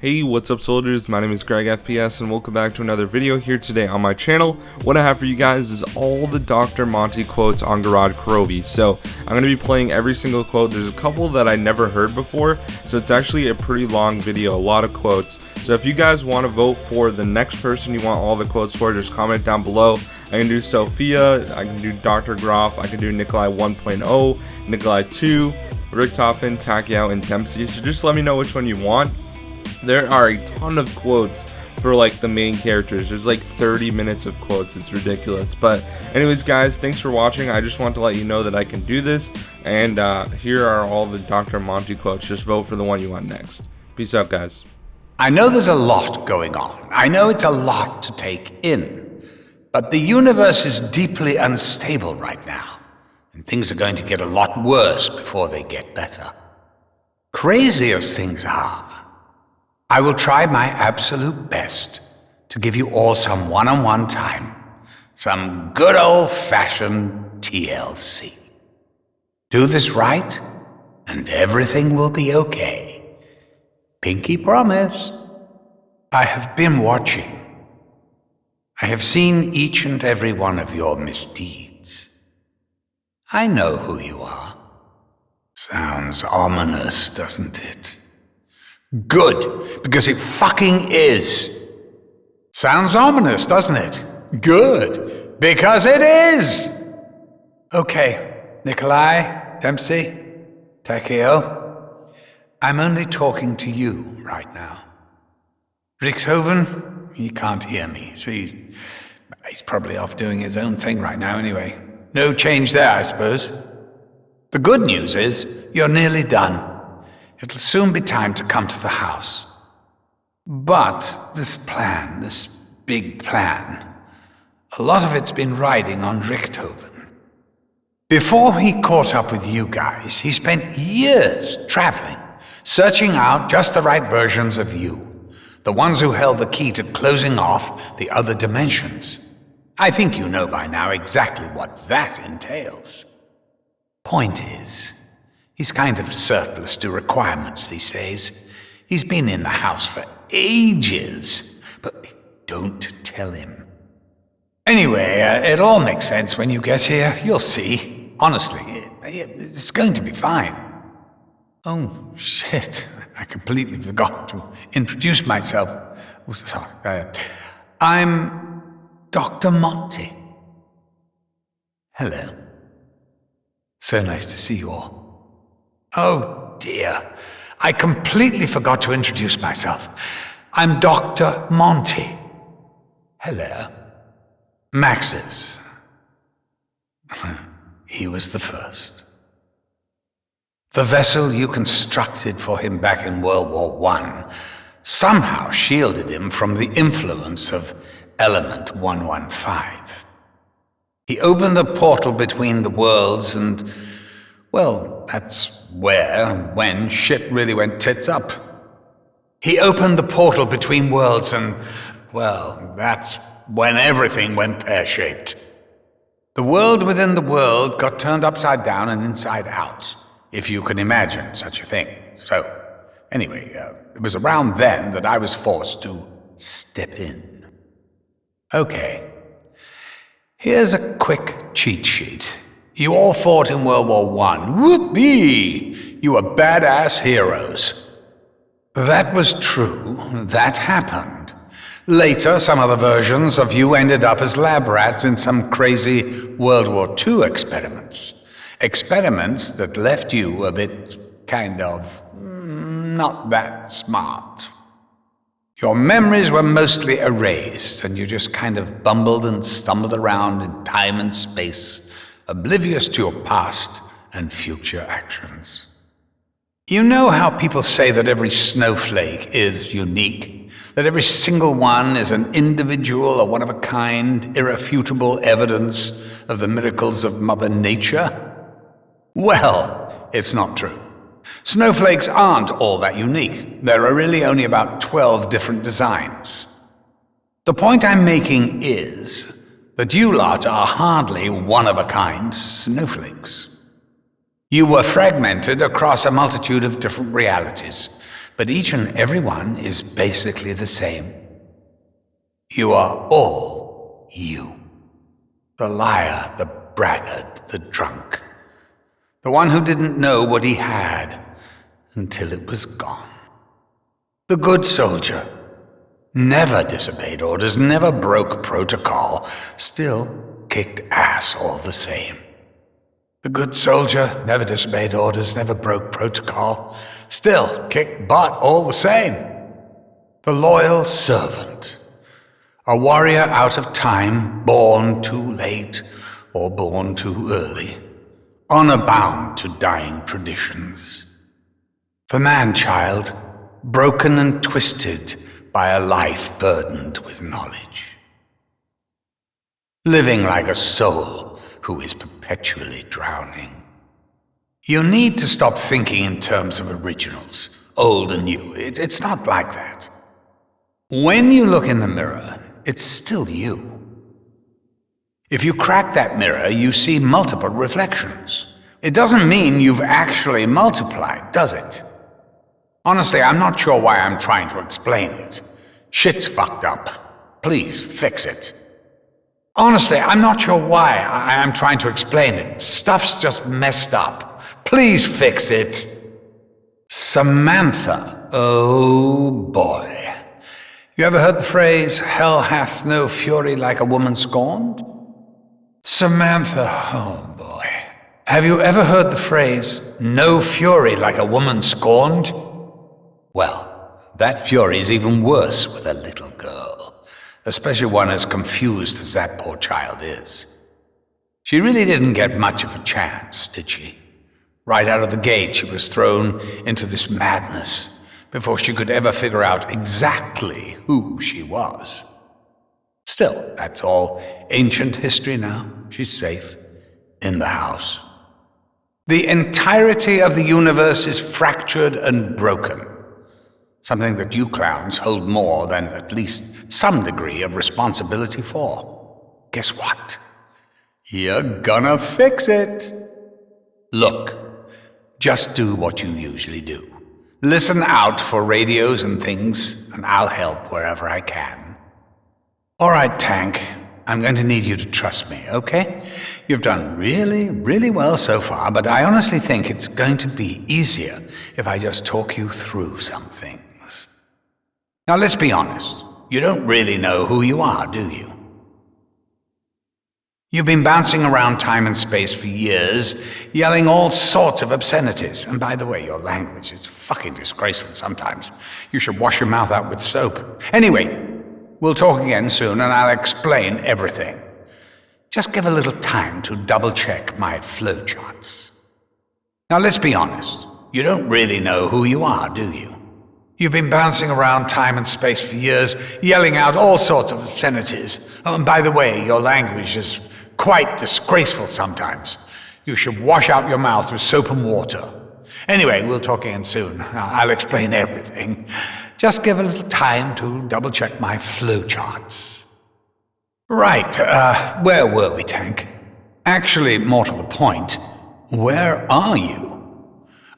Hey, what's up soldiers, my name is GregFPS and welcome back to another video here today on my channel. What I have for you guys is all the Dr. Monty quotes on Gorod Krovi. So I'm going to be playing every single quote. There's a couple that I never heard before, so it's actually a pretty long video, a lot of quotes. So if you guys want to vote for the next person you want all the quotes for, just comment down below. I can do Sophia, I can do Dr. Groff, I can do Nikolai 1.0, Nikolai 2, Richtofen, Takiao, and Dempsey. So just let me know which one you want. There are a ton of quotes for like the main characters. There's like 30 minutes of quotes. It's ridiculous. But anyways guys, thanks for watching. I just want to let you know that I can do this, and here are all the Dr. Monty quotes. Just vote for the one you want next. Peace out guys. I know there's a lot going on. I know it's a lot to take in. But the universe is deeply unstable right now, and things are going to get a lot worse before they get better. Crazy as things are, I will try my absolute best to give you all some one-on-one time, some good old-fashioned TLC. Do this right, and everything will be okay. Pinky promise. I have been watching. I have seen each and every one of your misdeeds. I know who you are. Sounds ominous, doesn't it? Good, because it fucking is. Sounds ominous, doesn't it? Good, because it is. Okay, Nikolai, Dempsey, Takiao, I'm only talking to you right now. Richtofen, he can't hear me, so he's probably off doing his own thing right now anyway. No change there, I suppose. The good news is, you're nearly done. It'll soon be time to come to the house. But this plan, this big plan, a lot of it's been riding on Richtofen. Before he caught up with you guys, he spent years traveling, searching out just the right versions of you, the ones who held the key to closing off the other dimensions. I think you know by now exactly what that entails. Point is, he's kind of surplus to requirements these days. He's been in the house for ages, but don't tell him. Anyway, it all makes sense when you get here. You'll see. Honestly, it's going to be fine. Oh, shit. I completely forgot to introduce myself. Oh, sorry. I'm Dr. Monty. Hello. So nice to see you all. Oh dear, I completely forgot to introduce myself. I'm Dr. Monty. Hello. Max's. He was the first. The vessel you constructed for him back in World War I somehow shielded him from the influence of Element 115. He opened the portal between the worlds and, well, that's when shit really went tits up. He opened the portal between worlds and, well, that's when everything went pear-shaped. The world within the world got turned upside down and inside out, if you can imagine such a thing. So, anyway, it was around then that I was forced to step in. Okay. Here's a quick cheat sheet. You all fought in World War I. Whoopee! You were badass heroes. That was true. That happened. Later, some other versions of you ended up as lab rats in some crazy World War II experiments. Experiments that left you a bit kind of not that smart. Your memories were mostly erased, and you just kind of bumbled and stumbled around in time and space, oblivious to your past and future actions. You know how people say that every snowflake is unique, that every single one is an individual or one-of-a-kind, irrefutable evidence of the miracles of Mother Nature? Well, it's not true. Snowflakes aren't all that unique. There are really only about 12 different designs. The point I'm making is that you lot are hardly one-of-a-kind snowflakes. You were fragmented across a multitude of different realities, but each and every one is basically the same. You are all you. The liar, the braggart, the drunk. The one who didn't know what he had until it was gone. The good soldier. Never disobeyed orders, never broke protocol, still kicked ass all the same. The good soldier never disobeyed orders, never broke protocol, still kicked butt all the same. The loyal servant. A warrior out of time, born too late or born too early, honor-bound to dying traditions. The man-child, broken and twisted by a life burdened with knowledge. Living like a soul who is perpetually drowning. You need to stop thinking in terms of originals, old and new. It's not like that. When you look in the mirror, it's still you. If you crack that mirror, you see multiple reflections. It doesn't mean you've actually multiplied, does it? Honestly, I'm not sure why I'm trying to explain it. Shit's fucked up. Please, fix it. Honestly, I'm not sure why I'm trying to explain it. Stuff's just messed up. Please fix it. Samantha. Oh boy. You ever heard the phrase, hell hath no fury like a woman scorned? Samantha, oh boy. Have you ever heard the phrase, no fury like a woman scorned? Well, that fury's even worse with a little girl, especially one as confused as that poor child is. She really didn't get much of a chance, did she? Right out of the gate, she was thrown into this madness before she could ever figure out exactly who she was. Still, that's all ancient history now. She's safe in the house. The entirety of the universe is fractured and broken. Something that you clowns hold more than at least some degree of responsibility for. Guess what? You're gonna fix it. Look, just do what you usually do. Listen out for radios and things, and I'll help wherever I can. All right, Tank. I'm going to need you to trust me, okay? You've done really, really well so far, but I honestly think it's going to be easier if I just talk you through some things. Now, let's be honest. You don't really know who you are, do you? You've been bouncing around time and space for years, yelling all sorts of obscenities. And by the way, your language is fucking disgraceful sometimes. You should wash your mouth out with soap. Anyway, we'll talk again soon and I'll explain everything. Just give a little time to double-check my flowcharts. Now, let's be honest. You don't really know who you are, do you? You've been bouncing around time and space for years, yelling out all sorts of obscenities. Oh, and by the way, your language is quite disgraceful sometimes. You should wash out your mouth with soap and water. Anyway, we'll talk again soon. I'll explain everything. Just give a little time to double-check my flowcharts. Right, where were we, Tank? Actually, more to the point, where are you?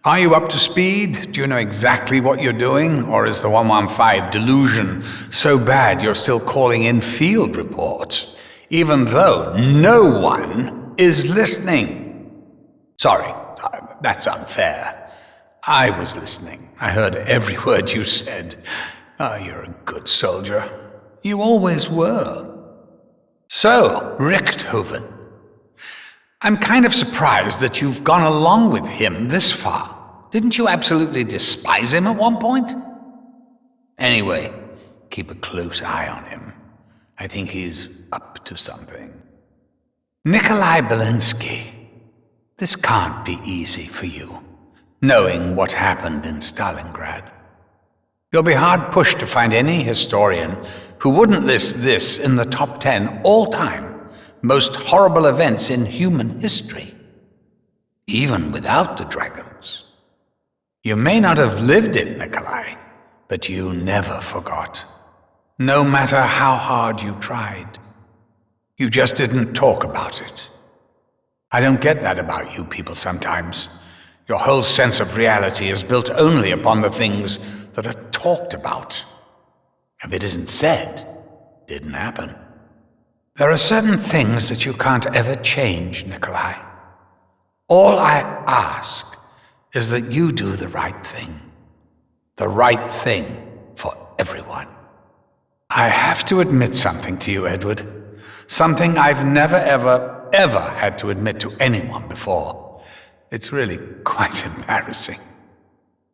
Are you up to speed? Do you know exactly what you're doing? Or is the 115 delusion so bad you're still calling in field reports, even though no one is listening? Sorry, that's unfair. I was listening. I heard every word you said. Oh, you're a good soldier. You always were. So, Richthofen, I'm kind of surprised that you've gone along with him this far. Didn't you absolutely despise him at one point? Anyway, keep a close eye on him. I think he's up to something. Nikolai Belinsky, this can't be easy for you, knowing what happened in Stalingrad. You'll be hard-pushed to find any historian who wouldn't list this in the top 10 all-time most horrible events in human history, even without the dragons. You may not have lived it, Nikolai, but you never forgot. No matter how hard you tried. You just didn't talk about it. I don't get that about you people sometimes. Your whole sense of reality is built only upon the things that are talked about. If it isn't said, it didn't happen. There are certain things that you can't ever change, Nikolai. All I ask is that you do the right thing. The right thing for everyone. I have to admit something to you, Edward. Something I've never, ever had to admit to anyone before. It's really quite embarrassing.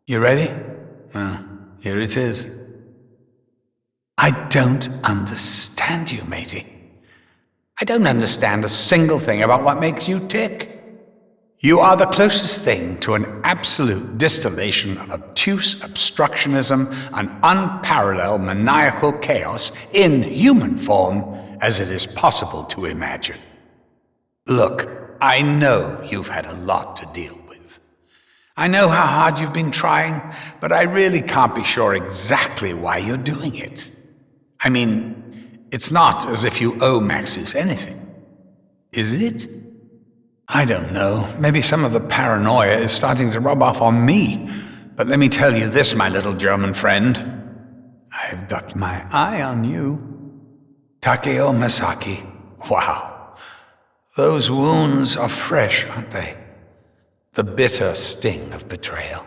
You ready? Well, here it is. I don't understand you, matey. I don't understand a single thing about what makes you tick. You are the closest thing to an absolute distillation of obtuse obstructionism and unparalleled maniacal chaos in human form as it is possible to imagine. Look, I know you've had a lot to deal with. I know how hard you've been trying, but I really can't be sure exactly why you're doing it. I mean, it's not as if you owe Maxis anything, is it? I don't know. Maybe some of the paranoia is starting to rub off on me. But let me tell you this, my little German friend. I've got my eye on you. Takeo Masaki. Wow. Those wounds are fresh, aren't they? The bitter sting of betrayal.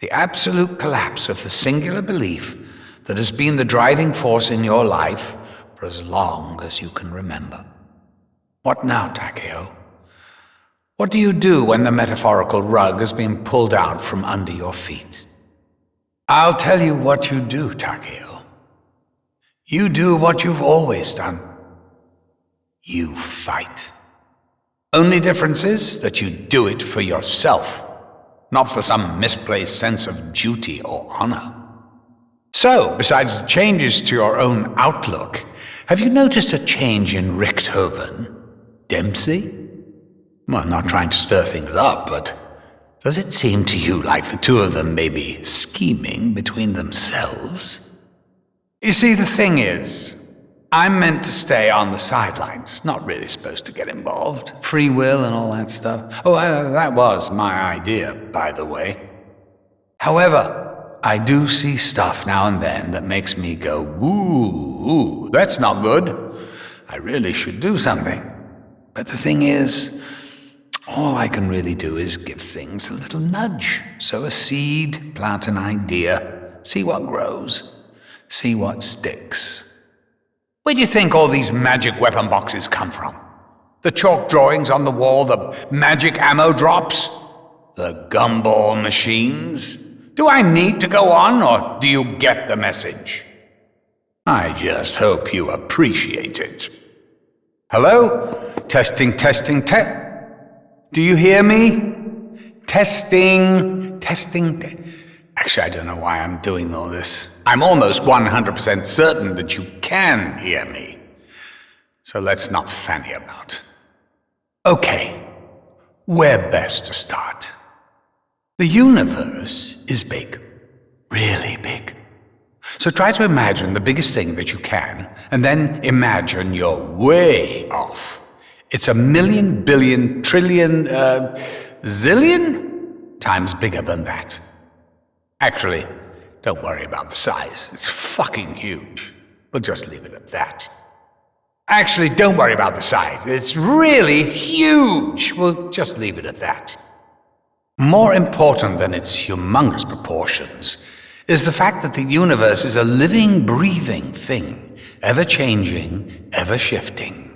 The absolute collapse of the singular belief that has been the driving force in your life for as long as you can remember. What now, Takeo? What do you do when the metaphorical rug has been pulled out from under your feet? I'll tell you what you do, Takeo. You do what you've always done. You fight. Only difference is that you do it for yourself, not for some misplaced sense of duty or honor. So, besides the changes to your own outlook, have you noticed a change in Richthofen? Dempsey? Well, I'm not trying to stir things up, but does it seem to you like the two of them may be scheming between themselves? You see, the thing is, I'm meant to stay on the sidelines, not really supposed to get involved. Free will and all that stuff. Oh, that was my idea, by the way. However, I do see stuff now and then that makes me go, ooh, that's not good. I really should do something. But the thing is, all I can really do is give things a little nudge. Sow a seed, plant an idea, see what grows, see what sticks. Where do you think all these magic weapon boxes come from? The chalk drawings on the wall, the magic ammo drops, the gumball machines? Do I need to go on, or do you get the message? I just hope you appreciate it. Hello? Testing. Do you hear me? Testing. Actually, I don't know why I'm doing all this. I'm almost 100% certain that you can hear me. So let's not fanny about. Okay, where best to start? The universe is big. Really big. So try to imagine the biggest thing that you can, and then imagine you're way off. It's 1,000,000,000 billion trillion, zillion times bigger than that. Actually, don't worry about the size. It's fucking huge. We'll just leave it at that. Actually, don't worry about the size. It's really huge. We'll just leave it at that. More important than its humongous proportions is the fact that the universe is a living, breathing thing, ever-changing, ever-shifting,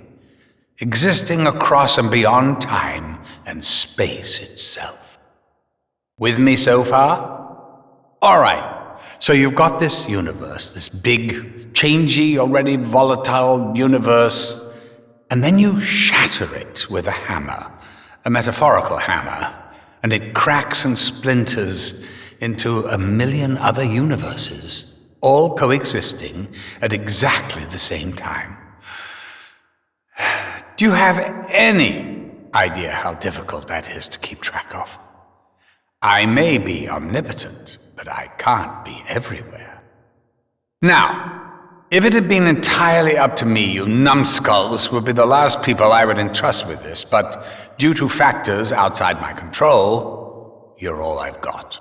existing across and beyond time and space itself. With me so far? All right, so you've got this universe, this big, changey, already volatile universe, and then you shatter it with a hammer, a metaphorical hammer, and it cracks and splinters into 1,000,000 other universes, all coexisting at exactly the same time. Do you have any idea how difficult that is to keep track of? I may be omnipotent, but I can't be everywhere. Now, if it had been entirely up to me, you numbskulls would be the last people I would entrust with this, but due to factors outside my control, you're all I've got.